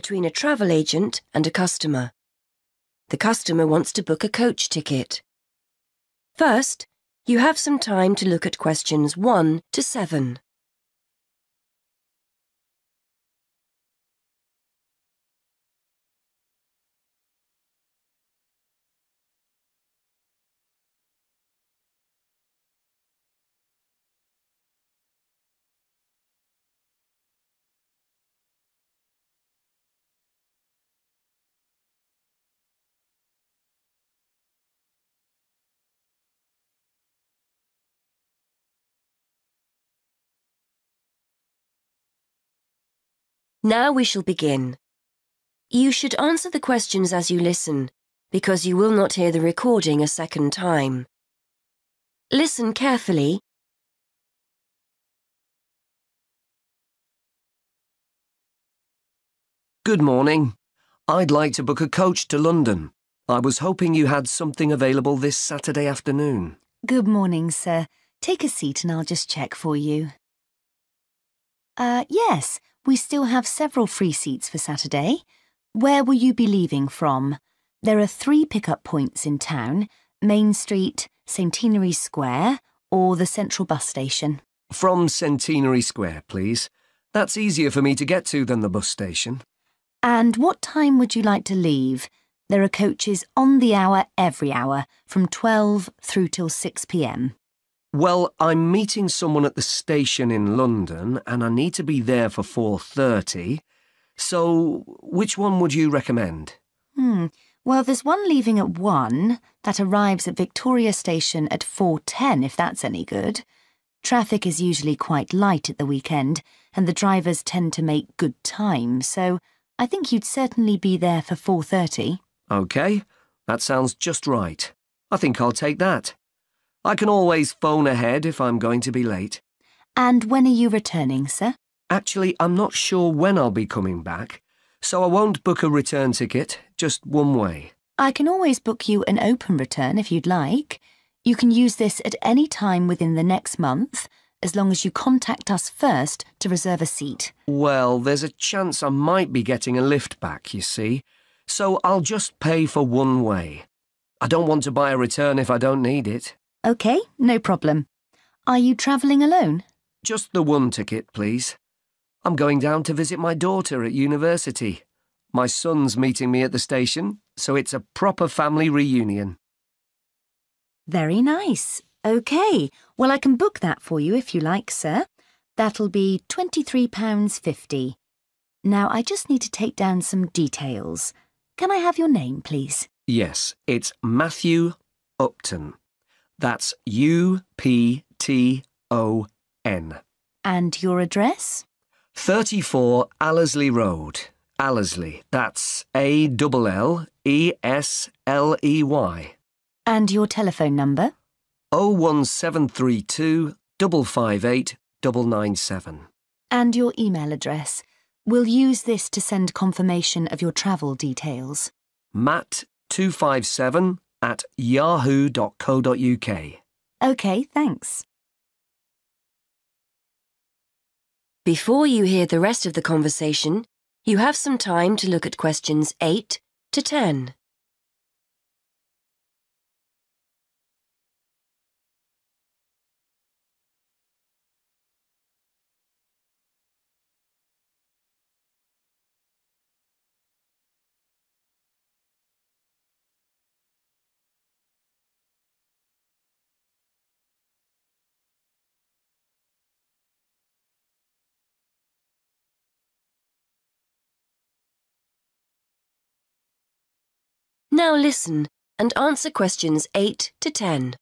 between a travel agent and a customer. The customer wants to book a coach ticket. First, you have some time to look at questions 1 to 7. Now we shall begin. You should answer the questions as you listen, because you will not hear the recording a second time. Listen carefully. Good morning. I'd like to book a coach to London. I was hoping you had something available this Saturday afternoon. Good morning, sir. Take a seat and I'll just check for you. Yes, we still have several free seats for Saturday. Where will you be leaving from? There are 3 pickup points in town: Main Street, Centenary Square, or the Central Bus Station. From Centenary Square, please. That's easier for me to get to than the bus station. And what time would you like to leave? There are coaches on the hour every hour, from 12 through till 6 p.m. Well, I'm meeting someone at the station in London and I need to be there for 4:30. So, which one would you recommend? Well, there's one leaving at 1 that arrives at Victoria Station at 4:10, if that's any good. Traffic is usually quite light at the weekend and the drivers tend to make good time, so I think you'd certainly be there for 4:30. OK, that sounds just right. I think I'll take that. I can always phone ahead if I'm going to be late. And when are you returning, sir? Actually, I'm not sure when I'll be coming back, so I won't book a return ticket, just one way. I can always book you an open return if you'd like. You can use this at any time within the next month, as long as you contact us first to reserve a seat. Well, there's a chance I might be getting a lift back, you see, so I'll just pay for one way. I don't want to buy a return if I don't need it. OK, no problem. Are you travelling alone? Just the one ticket, please. I'm going down to visit my daughter at university. My son's meeting me at the station, so it's a proper family reunion. Very nice. OK, well, I can book that for you if you like, sir. That'll be £23.50. Now, I just need to take down some details. Can I have your name, please? Yes, it's Matthew Upton. That's U-P-T-O-N. And your address? 34 Allesley Road. Allesley, that's A-L-L-E-S-L-E-Y. And your telephone number? 01732 558 997. And your email address? We'll use this to send confirmation of your travel details. matt257@yahoo.co.uk. OK, thanks. Before you hear the rest of the conversation, you have some time to look at questions 8 to 10. Now listen and answer questions 8 to 10.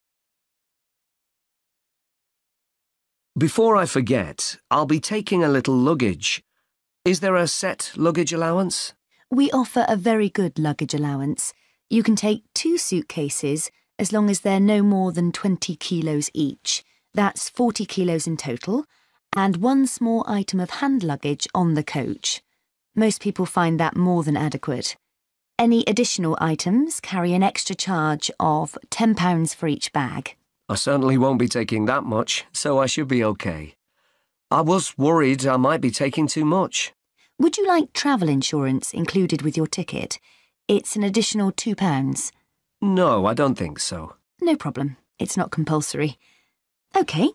Before I forget, I'll be taking a little luggage. Is there a set luggage allowance? We offer a very good luggage allowance. You can take 2 suitcases as long as they're no more than 20 kilos each. That's 40 kilos in total, and 1 small item of hand luggage on the coach. Most people find that more than adequate. Any additional items carry an extra charge of £10 for each bag. I certainly won't be taking that much, so I should be OK. I was worried I might be taking too much. Would you like travel insurance included with your ticket? It's an additional £2. No, I don't think so. No problem. It's not compulsory. OK.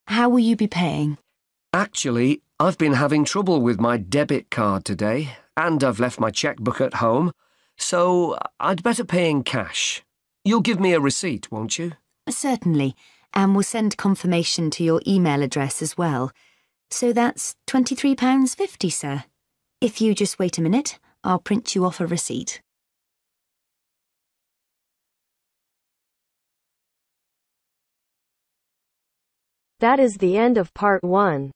How will you be paying? Actually, I've been having trouble with my debit card today, and I've left my checkbook at home, so I'd better pay in cash. You'll give me a receipt, won't you? Certainly, and we'll send confirmation to your email address as well. So that's £23.50, sir. If you just wait a minute, I'll print you off a receipt. That is the end of part 1.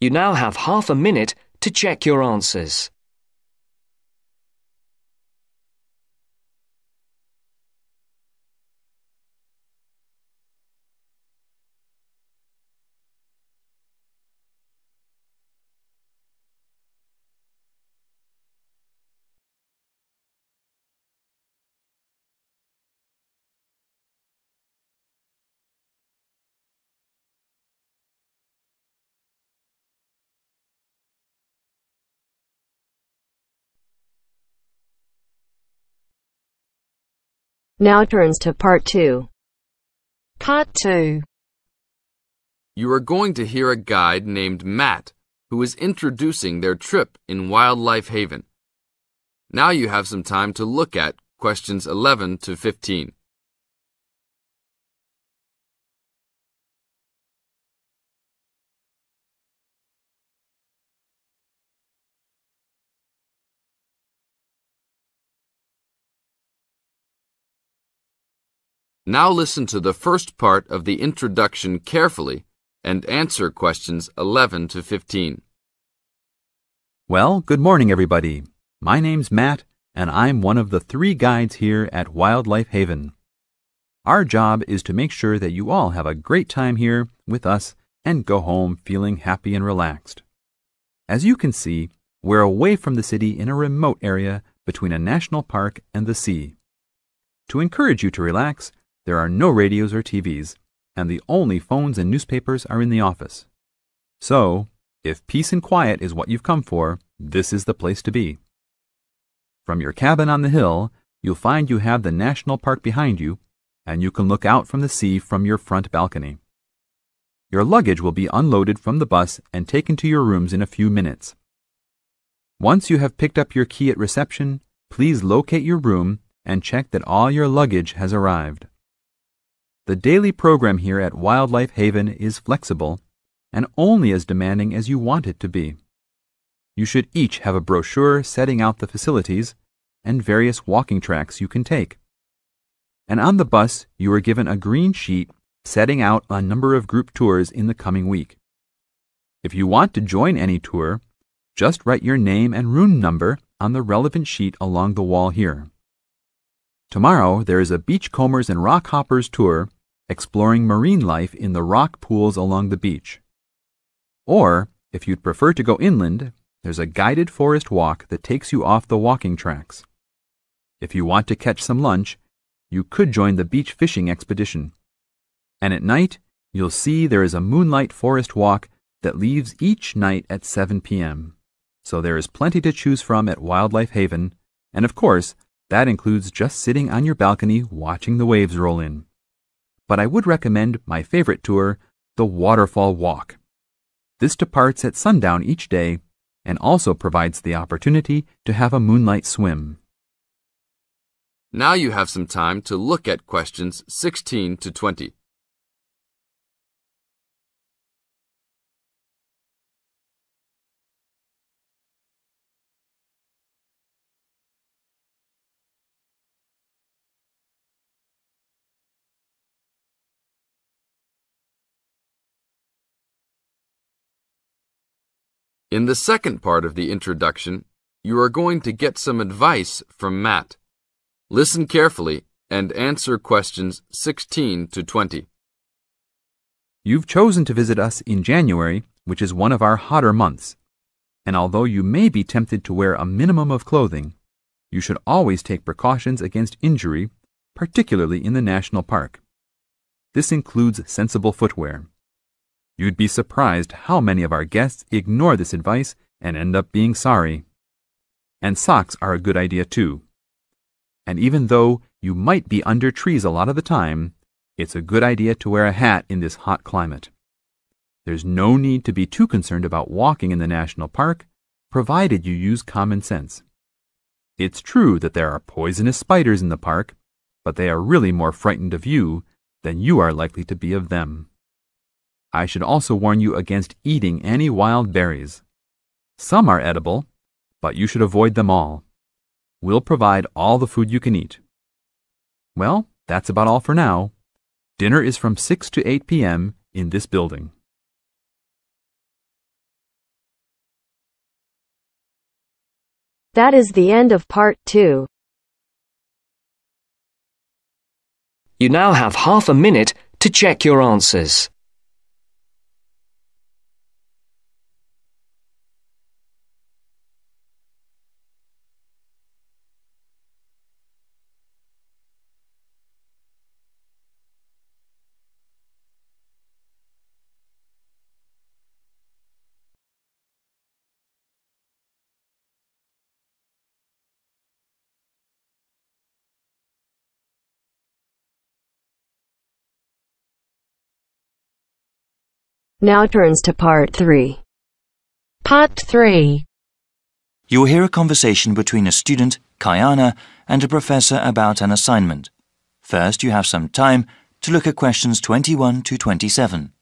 You now have half a minute to check your answers. Now turns to part 2. Part 2. You are going to hear a guide named Matt who is introducing their trip in Wildlife Haven. Now you have some time to look at questions 11 to 15. Now listen to the first part of the introduction carefully and answer questions 11 to 15. Well, good morning, everybody. My name's Matt, and I'm one of the 3 guides here at Wildlife Haven. Our job is to make sure that you all have a great time here with us and go home feeling happy and relaxed. As you can see, we're away from the city in a remote area between a national park and the sea. To encourage you to relax, there are no radios or TVs, and the only phones and newspapers are in the office. So, if peace and quiet is what you've come for, this is the place to be. From your cabin on the hill, you'll find you have the national park behind you, and you can look out from the sea from your front balcony. Your luggage will be unloaded from the bus and taken to your rooms in a few minutes. Once you have picked up your key at reception, please locate your room and check that all your luggage has arrived. The daily program here at Wildlife Haven is flexible and only as demanding as you want it to be. You should each have a brochure setting out the facilities and various walking tracks you can take. And on the bus, you are given a green sheet setting out a number of group tours in the coming week. If you want to join any tour, just write your name and room number on the relevant sheet along the wall here. Tomorrow, there is a Beachcombers and Rock Hoppers tour exploring marine life in the rock pools along the beach. Or, if you'd prefer to go inland, there's a guided forest walk that takes you off the walking tracks. If you want to catch some lunch, you could join the beach fishing expedition. And at night, you'll see there is a moonlight forest walk that leaves each night at 7 p.m. So there is plenty to choose from at Wildlife Haven, and of course, that includes just sitting on your balcony watching the waves roll in. But I would recommend my favorite tour, the Waterfall Walk. This departs at sundown each day and also provides the opportunity to have a moonlight swim. Now you have some time to look at questions 16 to 20. In the second part of the introduction, you are going to get some advice from Matt. Listen carefully and answer questions 16 to 20. You've chosen to visit us in January, which is one of our hotter months. And although you may be tempted to wear a minimum of clothing, you should always take precautions against injury, particularly in the national park. This includes sensible footwear. You'd be surprised how many of our guests ignore this advice and end up being sorry. And socks are a good idea too. And even though you might be under trees a lot of the time, it's a good idea to wear a hat in this hot climate. There's no need to be too concerned about walking in the national park, provided you use common sense. It's true that there are poisonous spiders in the park, but they are really more frightened of you than you are likely to be of them. I should also warn you against eating any wild berries. Some are edible, but you should avoid them all. We'll provide all the food you can eat. Well, that's about all for now. Dinner is from 6 to 8 p.m. in this building. That is the end of part 2. You now have half a minute to check your answers. Now turns to part 3. Part 3. You will hear a conversation between a student, Kayana, and a professor about an assignment. First, you have some time to look at questions 21 to 27.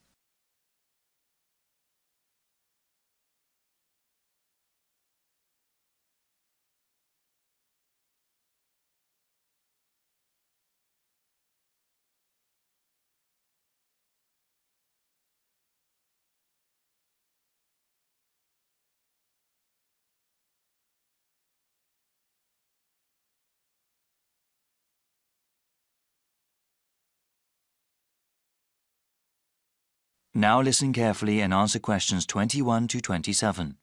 Now listen carefully and answer questions 21 to 27.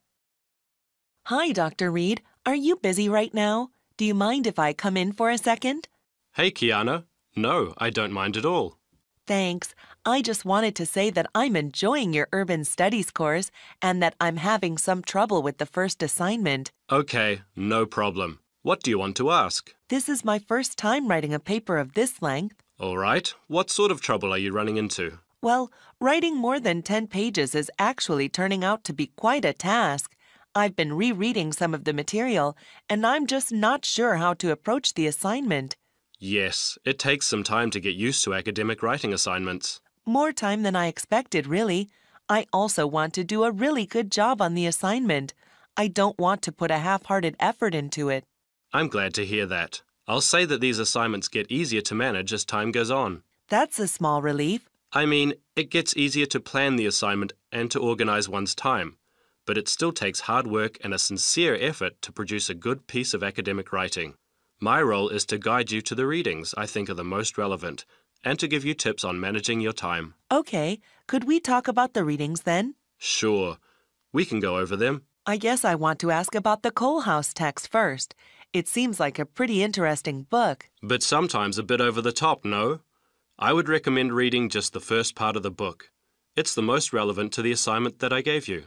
Hi, Dr. Reed. Are you busy right now? Do you mind if I come in for a second? Hey, Kiana. No, I don't mind at all. Thanks. I just wanted to say that I'm enjoying your urban studies course and that I'm having some trouble with the first assignment. Okay, no problem. What do you want to ask? This is my first time writing a paper of this length. All right. What sort of trouble are you running into? Well, writing more than 10 pages is actually turning out to be quite a task. I've been rereading some of the material, and I'm just not sure how to approach the assignment. Yes, it takes some time to get used to academic writing assignments. More time than I expected, really. I also want to do a really good job on the assignment. I don't want to put a half-hearted effort into it. I'm glad to hear that. I'll say that these assignments get easier to manage as time goes on. That's a small relief. I mean, it gets easier to plan the assignment and to organize one's time, but it still takes hard work and a sincere effort to produce a good piece of academic writing. My role is to guide you to the readings I think are the most relevant and to give you tips on managing your time. Okay, could we talk about the readings then? Sure, we can go over them. I guess I want to ask about the Coal House text first. It seems like a pretty interesting book. But sometimes a bit over the top, no? I would recommend reading just the first part of the book. It's the most relevant to the assignment that I gave you.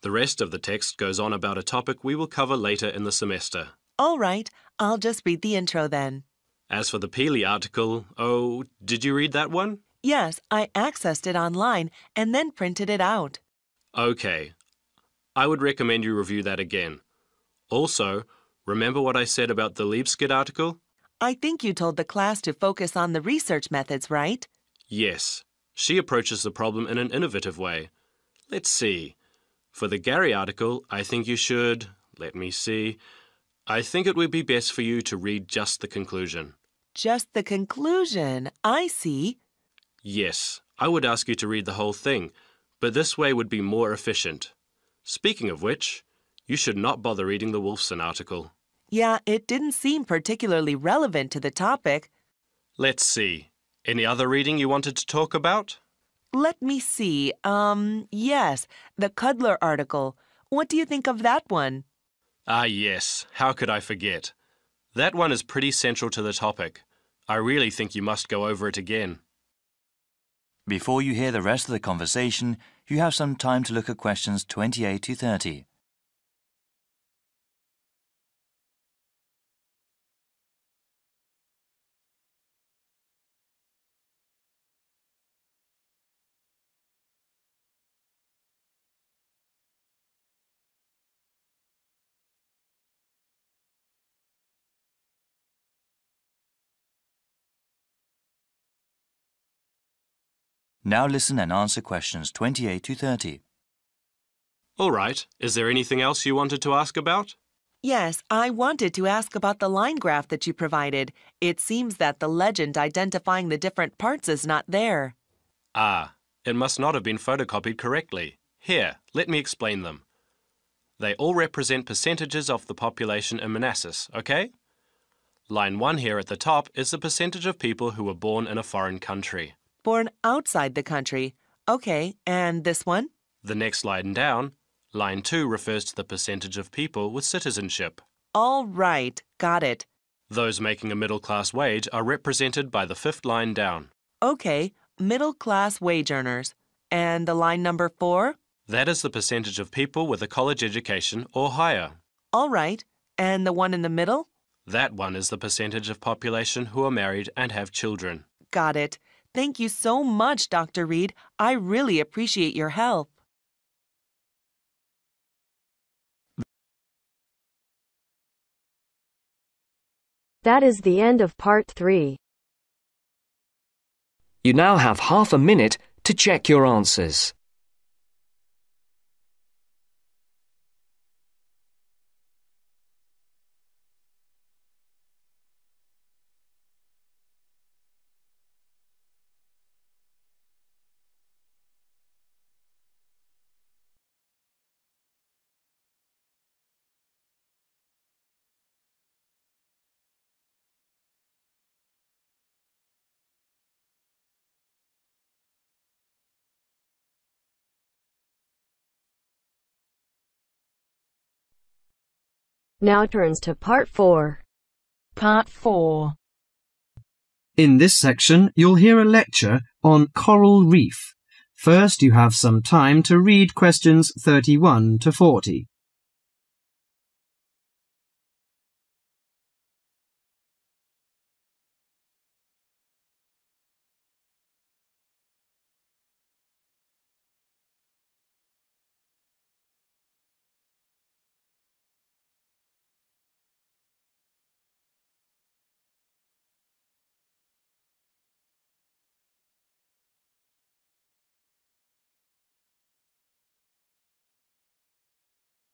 The rest of the text goes on about a topic we will cover later in the semester. All right, I'll just read the intro then. As for the Peely article, oh, did you read that one? Yes, I accessed it online and then printed it out. Okay. I would recommend you review that again. Also, remember what I said about the Liebskid article? I think you told the class to focus on the research methods, right? Yes. She approaches the problem in an innovative way. Let's see. For the Gary article, I think you should... Let me see. I think it would be best for you to read just the conclusion. Just the conclusion. I see. Yes, I would ask you to read the whole thing, but this way would be more efficient. Speaking of which, you should not bother reading the Wolfson article. Yeah, it didn't seem particularly relevant to the topic. Let's see. Any other reading you wanted to talk about? Let me see. Yes, the Cudler article. What do you think of that one? Ah, yes. How could I forget? That one is pretty central to the topic. I really think you must go over it again. Before you hear the rest of the conversation, you have some time to look at questions 28 to 30. Now listen and answer questions 28 to 30. All right. Is there anything else you wanted to ask about? Yes, I wanted to ask about the line graph that you provided. It seems that the legend identifying the different parts is not there. Ah, it must not have been photocopied correctly. Here, let me explain them. They all represent percentages of the population in Manassas, okay? Line 1 here at the top is the percentage of people who were born in a foreign country. Born outside the country. Okay, and this one? The next line down, line 2 refers to the percentage of people with citizenship. All right, got it. Those making a middle-class wage are represented by the fifth line down. Okay, middle-class wage earners. And the line number 4? That is the percentage of people with a college education or higher. All right, and the one in the middle? That one is the percentage of population who are married and have children. Got it. Thank you so much, Dr. Reed. I really appreciate your help. That is the end of part 3. You now have half a minute to check your answers. Now turns to part 4. Part 4. In this section, you'll hear a lecture on coral reef. First, you have some time to read questions 31 to 40.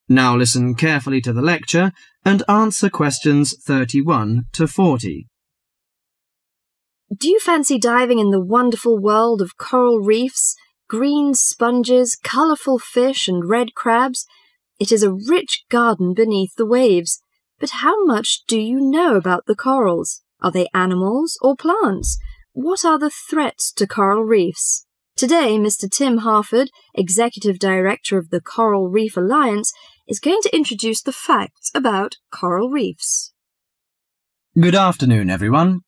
Now listen carefully to the lecture and answer questions 31 to 40. Do you fancy diving in the wonderful world of coral reefs, green sponges, colourful fish and red crabs? It is a rich garden beneath the waves. But how much do you know about the corals? Are they animals or plants? What are the threats to coral reefs? Today, Mr. Tim Harford, Executive Director of the Coral Reef Alliance, is going to introduce the facts about coral reefs. Good afternoon, everyone.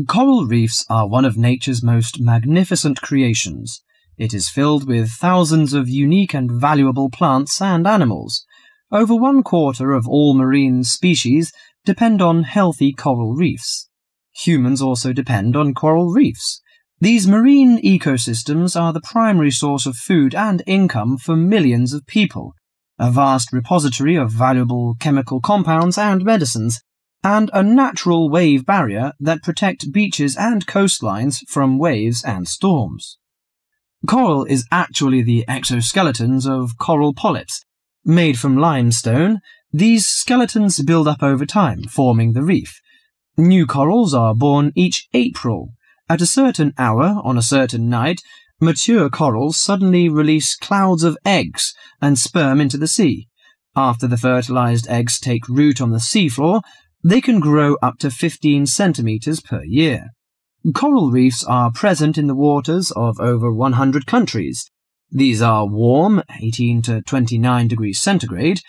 Coral reefs are one of nature's most magnificent creations. It is filled with thousands of unique and valuable plants and animals. Over 1/4 of all marine species depend on healthy coral reefs. Humans also depend on coral reefs. These marine ecosystems are the primary source of food and income for millions of people, a vast repository of valuable chemical compounds and medicines, and a natural wave barrier that protect beaches and coastlines from waves and storms. Coral is actually the exoskeletons of coral polyps. Made from limestone, these skeletons build up over time, forming the reef. New corals are born each April. At a certain hour, on a certain night, mature corals suddenly release clouds of eggs and sperm into the sea. After the fertilized eggs take root on the seafloor, they can grow up to 15 centimeters per year. Coral reefs are present in the waters of over 100 countries. These are warm, 18 to 29 degrees centigrade,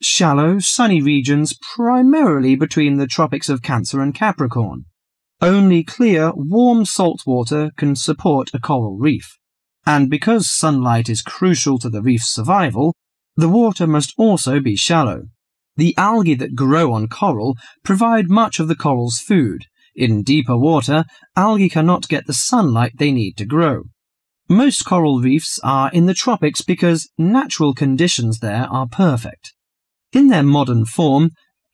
shallow, sunny regions primarily between the tropics of Cancer and Capricorn. Only clear, warm salt water can support a coral reef. And because sunlight is crucial to the reef's survival, the water must also be shallow. The algae that grow on coral provide much of the coral's food. In deeper water, algae cannot get the sunlight they need to grow. Most coral reefs are in the tropics because natural conditions there are perfect. In their modern form,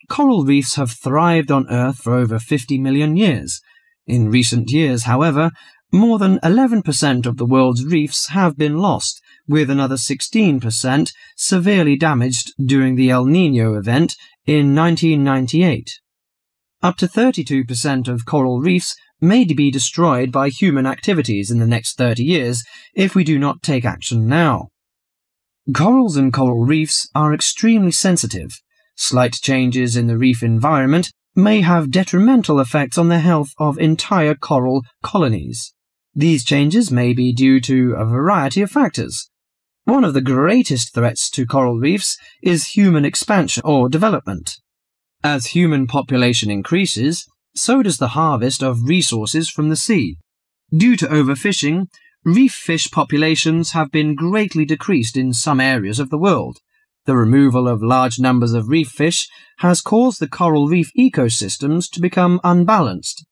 coral reefs have thrived on Earth for over 50 million years. In recent years, however, more than 11% of the world's reefs have been lost, with another 16% severely damaged during the El Niño event in 1998. Up to 32% of coral reefs may be destroyed by human activities in the next 30 years if we do not take action now. Corals and coral reefs are extremely sensitive. Slight changes in the reef environment may have detrimental effects on the health of entire coral colonies. These changes may be due to a variety of factors. One of the greatest threats to coral reefs is human expansion or development. As human population increases, so does the harvest of resources from the sea. Due to overfishing, reef fish populations have been greatly decreased in some areas of the world. The removal of large numbers of reef fish has caused the coral reef ecosystems to become unbalanced.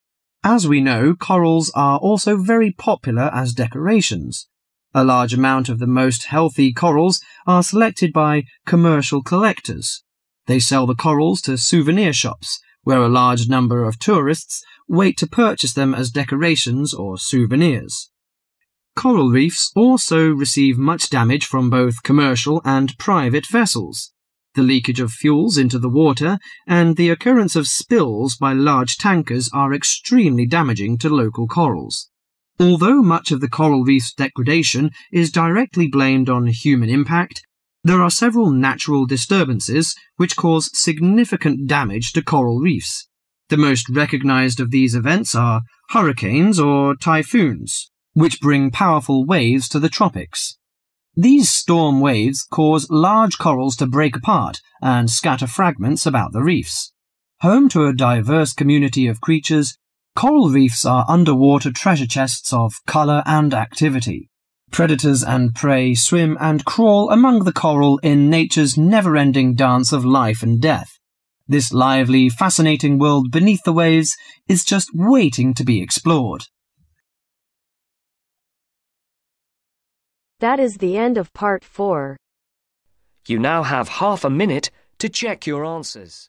As we know, corals are also very popular as decorations. A large amount of the most healthy corals are selected by commercial collectors. They sell the corals to souvenir shops, where a large number of tourists wait to purchase them as decorations or souvenirs. Coral reefs also receive much damage from both commercial and private vessels. The leakage of fuels into the water and the occurrence of spills by large tankers are extremely damaging to local corals. Although much of the coral reef's degradation is directly blamed on human impact, there are several natural disturbances which cause significant damage to coral reefs. The most recognized of these events are hurricanes or typhoons, which bring powerful waves to the tropics. These storm waves cause large corals to break apart and scatter fragments about the reefs. Home to a diverse community of creatures, coral reefs are underwater treasure chests of colour and activity. Predators and prey swim and crawl among the coral in nature's never-ending dance of life and death. This lively, fascinating world beneath the waves is just waiting to be explored. That is the end of part 4. You now have half a minute to check your answers.